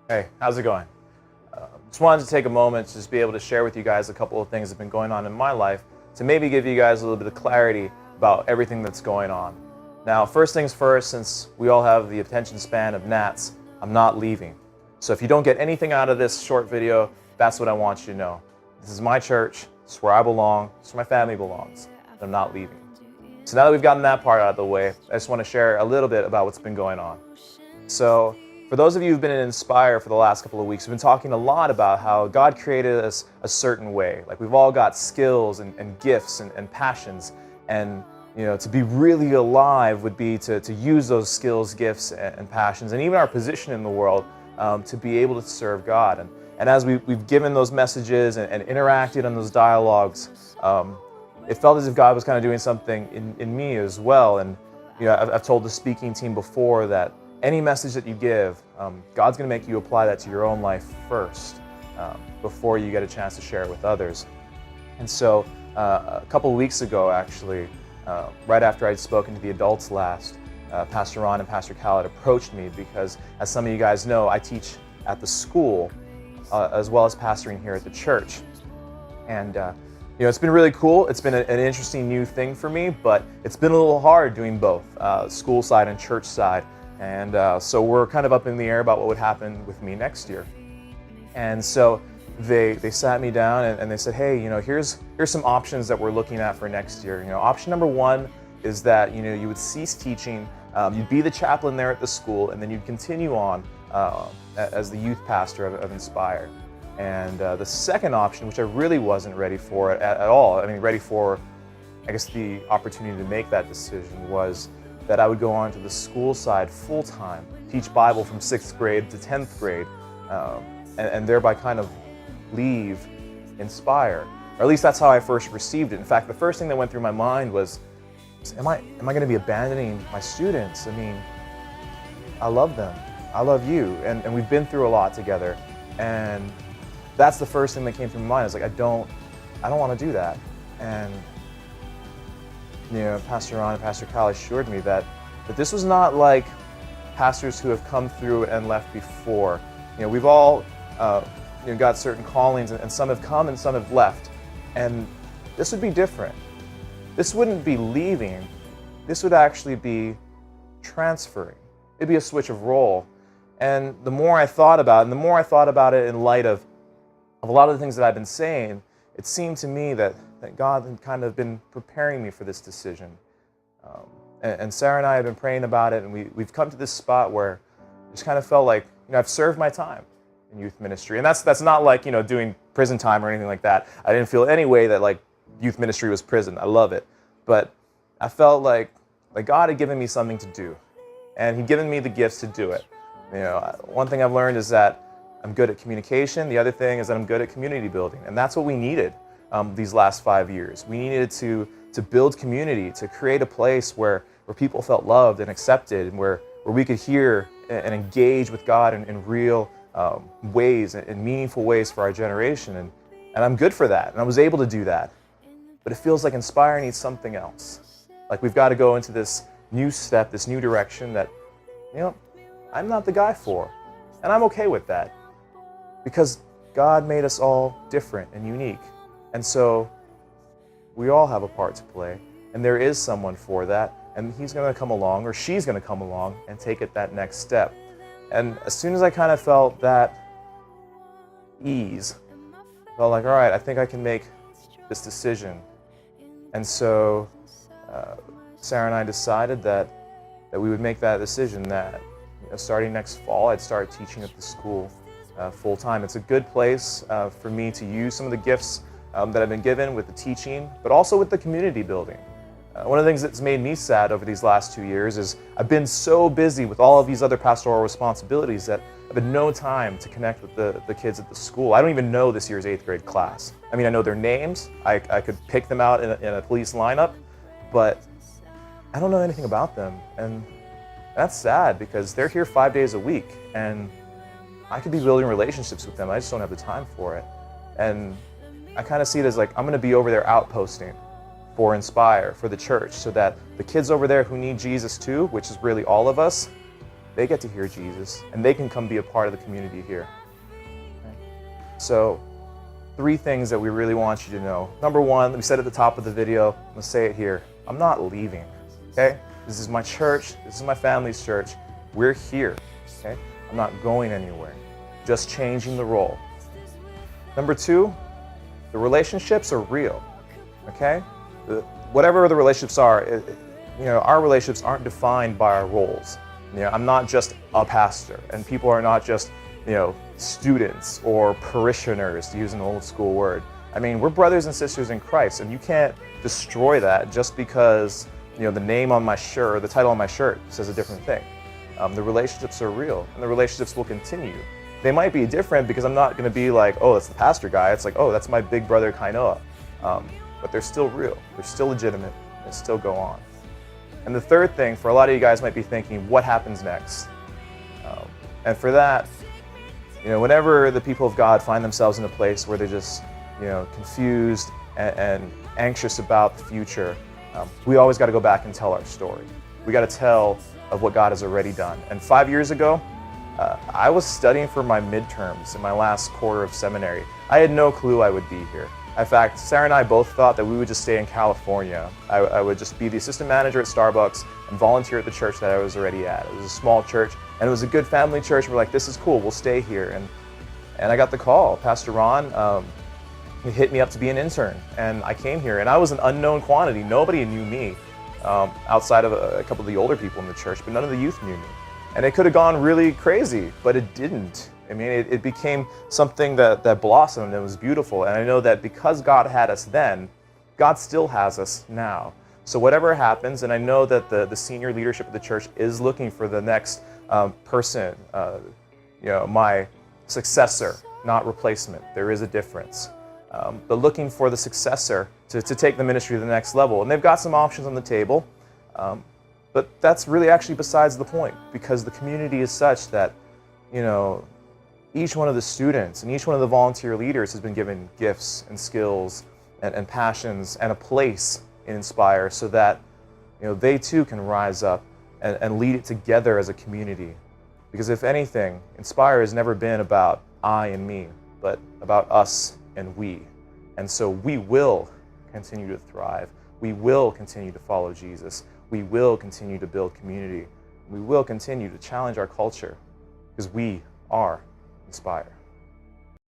Hey, how's it going? Just wanted to take a moment to just be able to share with you guys a couple of things that have been going on in my life to maybe give you guys a little bit of clarity about everything that's going on. Now, first things first, since we all have the attention span of gnats, I'm not leaving. So if you don't get anything out of this short video, that's what I want you to know. This is my church, it's where I belong, it's where my family belongs, and I'm not leaving. So now that we've gotten that part out of the way, I just want to share a little bit about what's been going on. So, for those of you who've been in Inspire for the last couple of weeks, we've been talking a lot about how God created us a certain way. Like we've all got skills and gifts and passions. And to be really alive would be to use those skills, gifts, and passions, and even our position in the world to be able to serve God. And as we've given those messages and interacted on those dialogues, it felt as if God was kind of doing something in me as well. And I've told the speaking team before that any message that you give, God's going to make you apply that to your own life first before you get a chance to share it with others. And so a couple of weeks ago, actually, right after I'd spoken to the adults last, Pastor Ron and Pastor Khaled approached me because, as some of you guys know, I teach at the school as well as pastoring here at the church. And it's been really cool. It's been an interesting new thing for me, but it's been a little hard doing both, school side and church side. And so we're kind of up in the air about what would happen with me next year. And so they sat me down and they said, hey, here's some options that we're looking at for next year. Option number one is that you would cease teaching, you'd be the chaplain there at the school, and then you'd continue on as the youth pastor of Inspire. And the second option, which I really wasn't ready for at all, ready for, I guess, the opportunity to make that decision, was that I would go on to the school side full-time, teach Bible from 6th grade to 10th grade, and thereby kind of leave Inspire. Or at least that's how I first received it. In fact, the first thing that went through my mind was, am I going to be abandoning my students? I love them. I love you. And we've been through a lot together. And that's the first thing that came through my mind. I was like, I don't want to do that. And Pastor Ron and Pastor Kyle assured me that this was not like pastors who have come through and left before. We've all got certain callings, and some have come and some have left. And this would be different. This wouldn't be leaving. This would actually be transferring. It'd be a switch of role. And the more I thought about it, and the more I thought about it in light of a lot of the things that I've been saying, it seemed to me that God had kind of been preparing me for this decision. And Sarah and I have been praying about it, and we've come to this spot where it just kind of felt like I've served my time in youth ministry. And that's not like doing prison time or anything like that. I didn't feel any way that like youth ministry was prison. I love it. But I felt like God had given me something to do, and He'd given me the gifts to do it. One thing I've learned is that I'm good at communication. The other thing is that I'm good at community building, and that's what we needed these last 5 years. We needed to build community, to create a place where people felt loved and accepted, and where we could hear and engage with God in real ways, in meaningful ways for our generation. And I'm good for that, and I was able to do that. But it feels like Inspire needs something else. Like we've got to go into this new step, this new direction that, I'm not the guy for. And I'm okay with that, because God made us all different and unique. And so we all have a part to play, and there is someone for that, and he's going to come along, or she's going to come along and take it that next step. And as soon as I kind of felt that ease, I felt like, all right, I think I can make this decision. And so Sarah and I decided that we would make that decision, that starting next fall, I'd start teaching at the school full-time. It's a good place for me to use some of the gifts that I've been given with the teaching, but also with the community building. One of the things that's made me sad over these last 2 years is I've been so busy with all of these other pastoral responsibilities that I've had no time to connect with the kids at the school. I don't even know this year's 8th grade class. I know their names. I could pick them out in a police lineup, but I don't know anything about them. And that's sad, because they're here 5 days a week, and I could be building relationships with them. I just don't have the time for it. And I kind of see it as like I'm going to be over there outposting for Inspire, for the church, so that the kids over there who need Jesus too, which is really all of us, they get to hear Jesus, and they can come be a part of the community here. Okay? So 3 things that we really want you to know. Number 1, we said at the top of the video, I'm gonna say it here, I'm not leaving, okay? This is my church, this is my family's church. We're here, okay? I'm not going anywhere, just changing the role. Number 2, the relationships are real, okay? Whatever the relationships are, our relationships aren't defined by our roles. I'm not just a pastor, and people are not just, students or parishioners, to use an old school word. I mean, we're brothers and sisters in Christ, and you can't destroy that just because, the name on my shirt or the title on my shirt says a different thing. The relationships are real, and the relationships will continue. They might be different because I'm not going to be like, oh, that's the pastor guy. It's like, oh, that's my big brother Kainoa. But they're still real. They're still legitimate. They still go on. And the third thing, for a lot of you guys might be thinking, what happens next? And for that, whenever the people of God find themselves in a place where they're just, confused and anxious about the future, we always got to go back and tell our story. We got to tell of what God has already done. And 5 years ago, I was studying for my midterms in my last quarter of seminary. I had no clue I would be here. In fact, Sarah and I both thought that we would just stay in California. I would just be the assistant manager at Starbucks and volunteer at the church that I was already at. It was a small church, and it was a good family church. We're like, this is cool, we'll stay here. And I got the call. Pastor Ron, he hit me up to be an intern, and I came here, and I was an unknown quantity. Nobody knew me outside of a couple of the older people in the church, but none of the youth knew me. And it could have gone really crazy, but it didn't. I mean, it became something that blossomed and was beautiful. And I know that because God had us then, God still has us now. So whatever happens, and I know that the senior leadership of the church is looking for the next person, my successor, not replacement. There is a difference. But looking for the successor to take the ministry to the next level. And they've got some options on the table. But that's really actually besides the point, because the community is such that, each one of the students and each one of the volunteer leaders has been given gifts and skills and passions and a place in Inspire so that, they too can rise up and lead it together as a community. Because if anything, Inspire has never been about I and me, but about us and we. And so we will continue to thrive. We will continue to follow Jesus. We will continue to build community. We will continue to challenge our culture because we are Inspire.